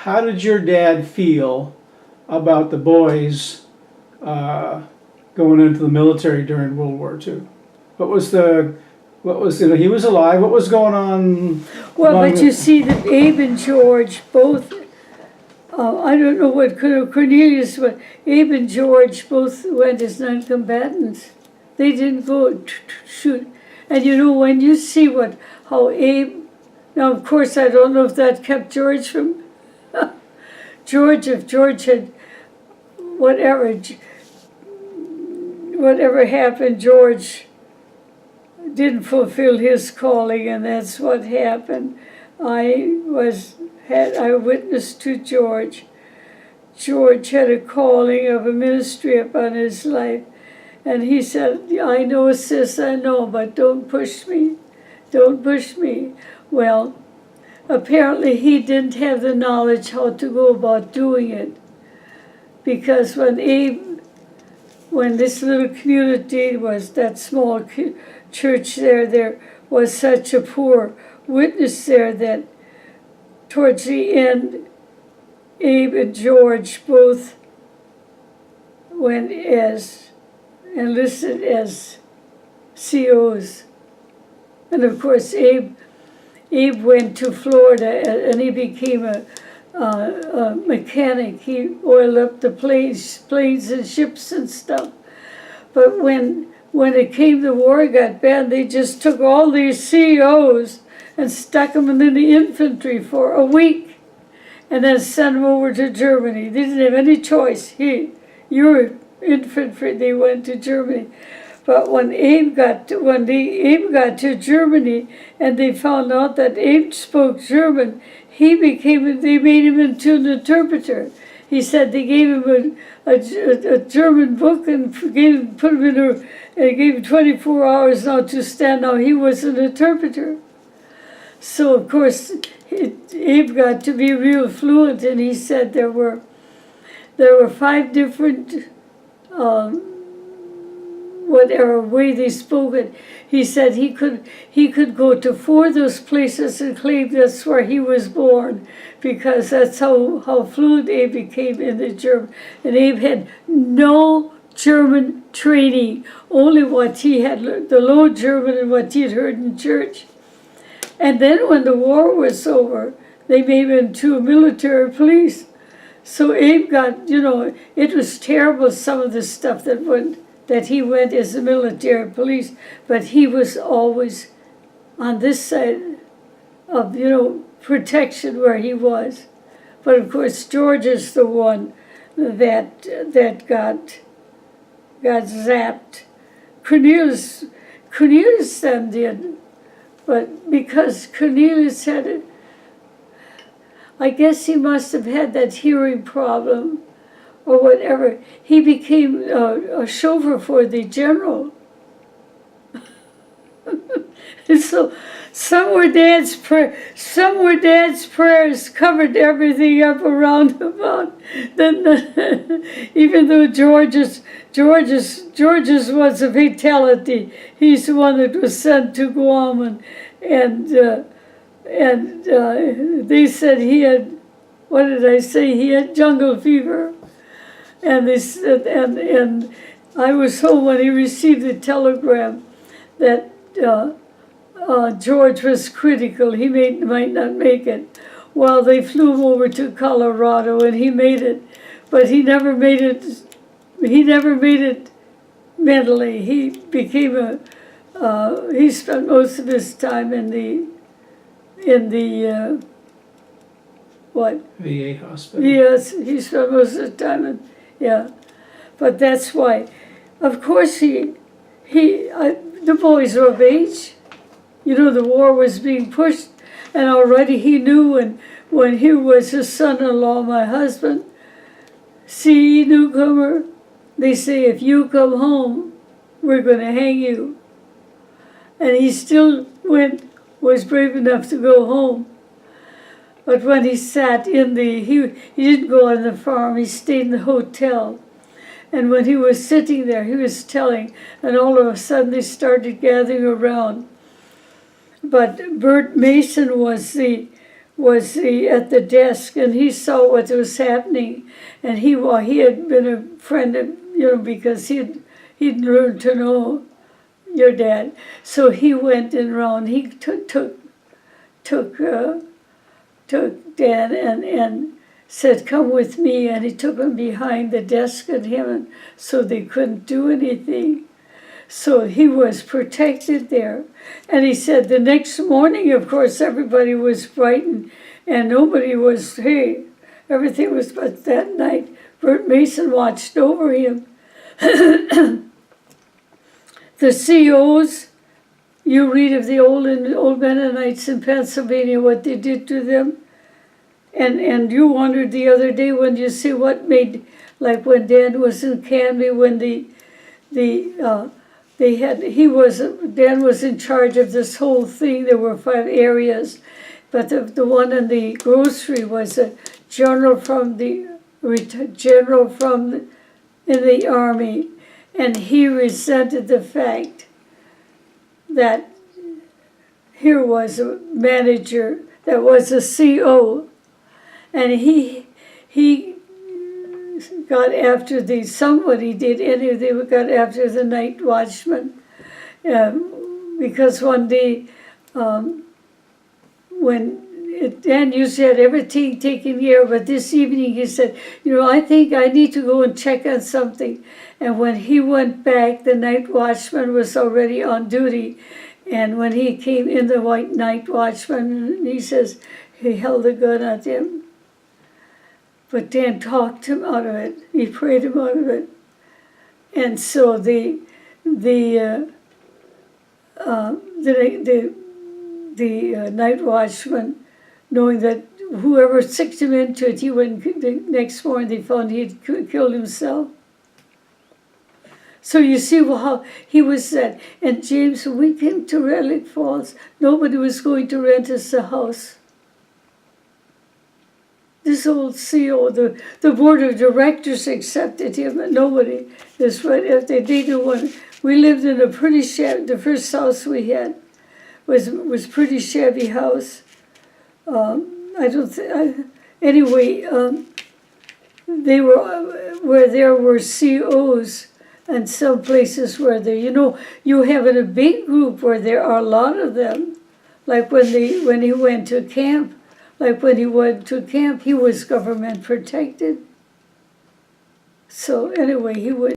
how did your dad feel about the boys going into the military during World War II? What was he was alive, what was going on? Well, but you see that Abe and George both, I don't know what Cornelius, but Abe and George both went as non-combatants. They didn't go shoot. And you know, when you see how Abe, now of course I don't know if that kept George from, if George had, whatever happened, George didn't fulfill his calling, and that's what happened. I witnessed to George. George had a calling of a ministry upon his life, and he said, I know, sis, I know, but don't push me. Don't push me. Well, apparently he didn't have the knowledge how to go about doing it, because when this little community was, that small church there was such a poor witness there that towards the end, Abe and George both went enlisted as COs. And of course, Abe went to Florida and he became a mechanic. He oiled up the planes and ships and stuff. But when it came, the war got bad, they just took all these COs and stuck them in the infantry for a week and then sent them over to Germany. They didn't have any choice. You're infantry, they went to Germany. But when Abe got to Germany and they found out that Abe spoke German, they made him into an interpreter. He said they gave him a German book and gave him 24 hours now to stand. Now he was an interpreter. So of course Abe got to be real fluent, and he said there were 5 different whatever way they spoke it. He said he could go to 4 of those places and claim that's where he was born, because that's how fluent Abe became in the German. And Abe had no German training, only what he had learned, the Low German and what he'd heard in church. And then when the war was over, they made him into a military police. So Abe got, it was terrible, some of the stuff that he went as a military police, but he was always on this side of, protection where he was. But of course, George is the one that got zapped. Cornelius then did, but because Cornelius had it, I guess he must have had that hearing problem or whatever. He became a chauffeur for the general. So some were Dad's prayers covered everything up around about. Then even though George's was a fatality, he's the one that was sent to Guam, and they said he had, what did I say? He had jungle fever, and they said, and I was home when he received the telegram that George was critical. He might not make it. Well, they flew him over to Colorado, and he made it, but he never made it. He never made it mentally. He became he spent most of his time in the what? VA hospital. Yes, he spent most of the time but that's why. Of course, the boys were of age. The war was being pushed, and already he knew when he was his son-in-law, my husband, see, newcomer, they say, if you come home, we're going to hang you. And he still was brave enough to go home. But when he sat he didn't go on the farm, he stayed in the hotel. And when he was sitting there, he was telling, and all of a sudden they started gathering around. But Bert Mason was the at the desk, and he saw what was happening, and he had been a friend of, because he'd learned to know your dad, so he went in around. He took Dan and said, "Come with me," and he took him behind the desk and him, so they couldn't do anything. So he was protected there. And he said the next morning, of course, everybody was frightened and nobody was, everything was, but that night, Bert Mason watched over him. The COs, you read of the old Mennonites in Pennsylvania, what they did to them. And you wondered the other day when you see what made, like when Dan was in Canby, when Dan was in charge of this whole thing. There were 5 areas, but the one in the grocery was a general in the army, and he resented the fact that here was a manager that was a CO, and he got after they got after the night watchman, because one day, when Dan used to have everything taken care of, but this evening he said, I think I need to go and check on something. And when he went back, the night watchman was already on duty. And when he came in, the white night watchman, he says, he held a gun at him. But Dan talked him out of it. He prayed him out of it. And so the night watchman, knowing that whoever sicked him into it, he went, the next morning they found he had killed himself. So you see how he was set. And James, when we came to Relic Falls, nobody was going to rent us a house. This old CO, the board of directors accepted him, but nobody. This right after they didn't want. We lived in a pretty shabby. The first house we had was pretty shabby house. Anyway, they were where there were COs, and some places where you have in a big group where there are a lot of them. Like when he went to camp. Like when he went to camp, he was government protected. So anyway, he would.